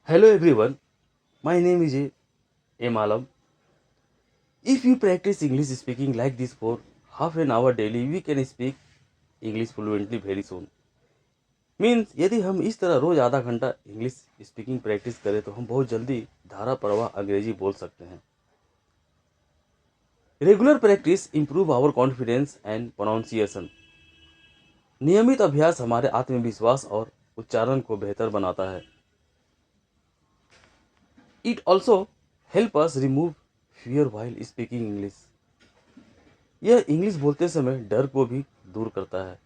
Hello everyone, my name is M. Alam. If you practice English speaking like this for half an hour daily, we can speak English fluently very soon. Means यदि हम इस तरह रोज आधा घंटा English speaking practice करें तो हम बहुत जल्दी धारा प्रवाह अंग्रेजी बोल सकते हैं. Regular practice improve our confidence and pronunciation. नियमित अभ्यास हमारे आत्मविश्वास और उच्चारण को बेहतर बनाता है. It also help us remove fear while speaking English. यह इंग्लिश बोलते समय डर को भी दूर करता है.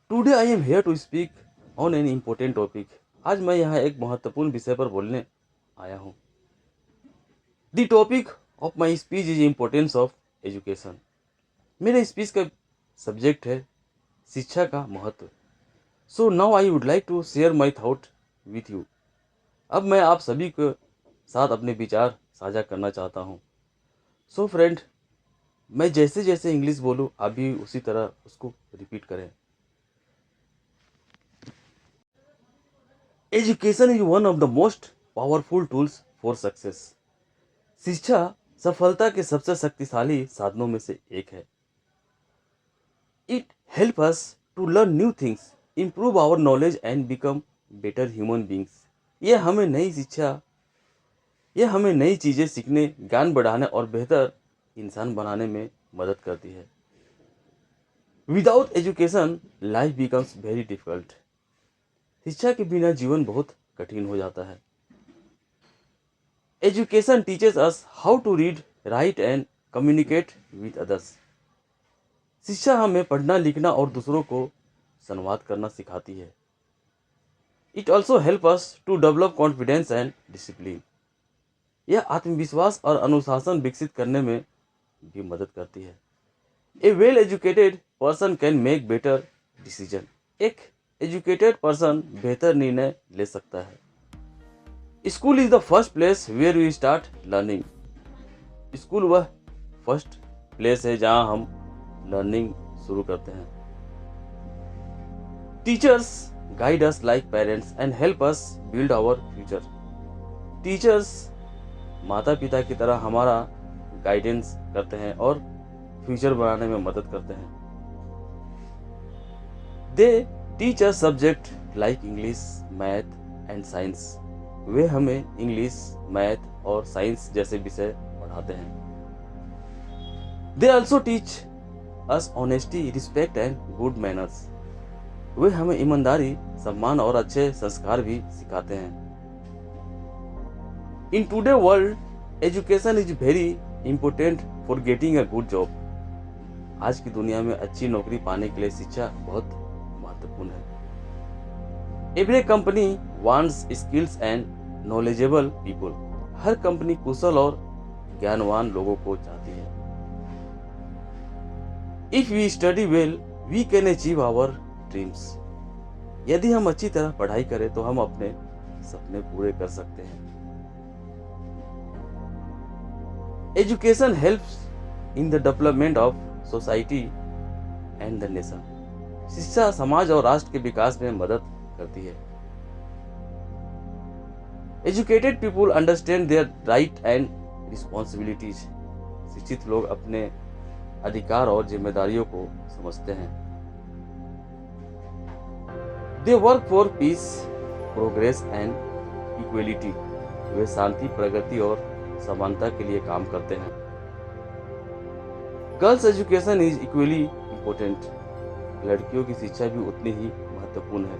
Today I am here to speak on an important topic. आज मैं यहाँ एक महत्वपूर्ण विषय पर बोलने आया हूँ. The topic of my speech is importance of education. मेरे स्पीच का सब्जेक्ट है शिक्षा का महत्व. So now I would like to share my thought with you. अब मैं आप सभी के साथ अपने विचार साझा करना चाहता हूँ. सो फ्रेंड, मैं जैसे जैसे इंग्लिश बोलूँ आप भी उसी तरह उसको रिपीट करें. Education is one of the most powerful tools for success. शिक्षा सफलता के सबसे शक्तिशाली साधनों में से एक है. It help us to learn new things, improve our knowledge and become better human beings. यह हमें नई चीज़ें सीखने, ज्ञान बढ़ाने और बेहतर इंसान बनाने में मदद करती है. Without education life becomes very difficult. शिक्षा के बिना जीवन बहुत कठिन हो जाता है. Education teaches us how to read, write and communicate with others. शिक्षा हमें पढ़ना, लिखना और दूसरों को संवाद करना सिखाती है. It also help us to develop confidence and discipline. यह आत्मविश्वास और अनुशासन विकसित करने में भी मदद करती है. A well educated person can make better decision. एक एजुकेटेड पर्सन बेहतर निर्णय ले सकता है. School is the first place where we start learning. School वह फर्स्ट प्लेस है जहां हम लर्निंग शुरू करते हैं. Teachers guide us like parents and help us build our future. Teachers माता पिता की तरह हमारा गाइडेंस करते हैं और फ्यूचर बनाने में मदद करते हैं. They teach us subject like English, math and science. वे हमें इंग्लिश, मैथ और साइंस जैसे विषय पढ़ाते हैं. They also teach us honesty, respect and good manners. वे हमें ईमानदारी, सम्मान और अच्छे संस्कार भी सिखाते हैं. In today world education is very important for getting a good job. आज की दुनिया में अच्छी नौकरी पाने के लिए शिक्षा बहुत महत्वपूर्ण है. Every company wants skills and knowledgeable people. हर कंपनी कुशल और ज्ञानवान लोगों को चाहती है. If we study well we can achieve our dreams. यदि हम अच्छी तरह पढ़ाई करें तो हम अपने सपने पूरे कर सकते हैं. Education helps in the development of society and the nation. शिक्षा समाज और राष्ट्र के विकास में मदद करती है. Educated people understand their right and responsibilities. शिक्षित लोग अपने अधिकार और जिम्मेदारियों को समझते हैं. They work for peace, progress and equality. वे शांति, प्रगति और समानता के लिए काम करते हैं. Girls education is equally important. लड़कियों की शिक्षा भी उतनी ही महत्वपूर्ण है.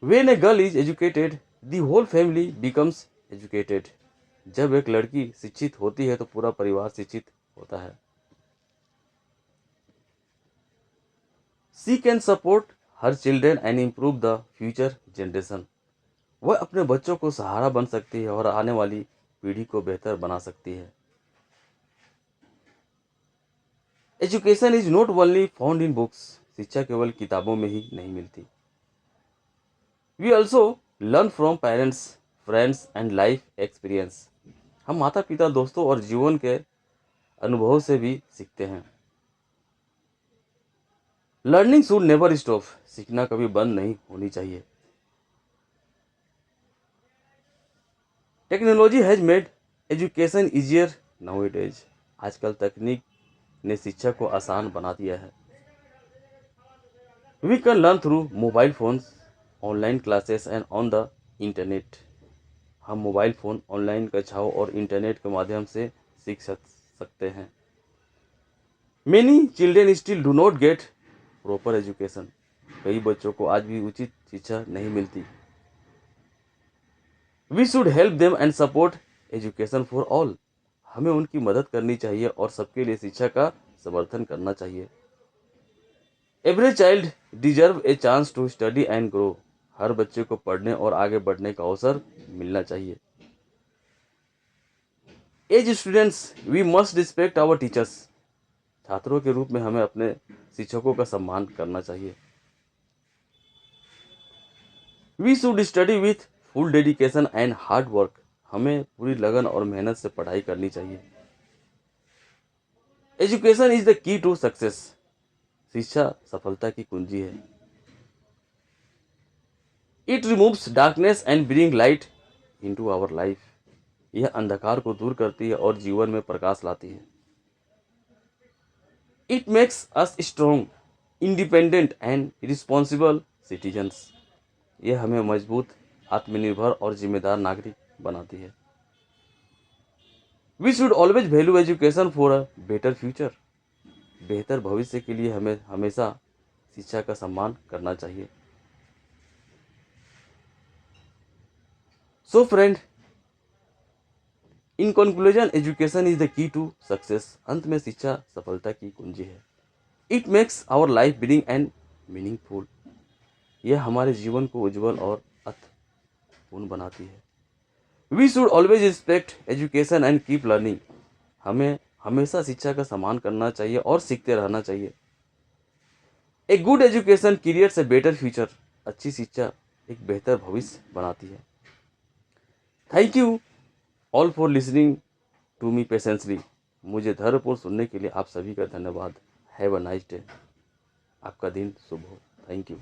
When a girl is educated, the whole family becomes educated. जब एक लड़की शिक्षित होती है तो पूरा परिवार शिक्षित होता है. She can support her children and improve the future generation. वह अपने बच्चों को सहारा बन सकती है और आने वाली पीढ़ी को बेहतर बना सकती है. Education is not only found in books. शिक्षा केवल किताबों में ही नहीं मिलती. We also learn from parents, friends and life experience. हम माता पिता, दोस्तों और जीवन के अनुभव से भी सीखते हैं. Learning should never stop. सीखना कभी बंद नहीं होनी चाहिए. Technology has made education easier nowadays. आजकल तकनीक ने शिक्षा को आसान बना दिया है। We can learn through mobile phones, online classes and on the internet. हम मोबाइल फ़ोन, ऑनलाइन कक्षाओं और इंटरनेट के माध्यम से सीख सकते हैं। Many children still do not get proper education. कई बच्चों को आज भी उचित शिक्षा नहीं मिलती। We should help them and support education for all. हमें उनकी मदद करनी चाहिए और सबके लिए शिक्षा का समर्थन करना चाहिए। Every child deserve a chance to study and grow. हर बच्चे को पढ़ने और आगे बढ़ने का अवसर मिलना चाहिए। As students we must respect our teachers. छात्रों के रूप में हमें अपने शिक्षकों का सम्मान करना चाहिए। We should study with full dedication and hard work. हमें पूरी लगन और मेहनत से पढ़ाई करनी चाहिए। Education is the key to success. शिक्षा सफलता की कुंजी है। It removes darkness and bring light into our life. यह अंधकार को दूर करती है और जीवन में प्रकाश लाती है। It makes us strong, independent and responsible citizens. यह हमें मजबूत, आत्मनिर्भर और जिम्मेदार नागरिक बनाती है। We should always value education for a better future. बेहतर भविष्य के लिए हमें हमेशा शिक्षा का सम्मान करना चाहिए। So friend, in conclusion education is the key to success. अंत में शिक्षा सफलता की कुंजी है। It makes our life brilliant and meaningful. यह हमारे जीवन को उज्जवल और अर्थपूर्ण बनाती है। We should always respect education and keep learning. हमें हमेशा शिक्षा का सम्मान करना चाहिए और सीखते रहना चाहिए। A good education creates a better future. अच्छी शिक्षा एक बेहतर भविष्य बनाती है। Thank you all for listening to me patiently. मुझे धैर्यपूर्ण सुनने के लिए आप सभी का धन्यवाद। Have a nice day. आपका दिन शुभ हो। Thank you.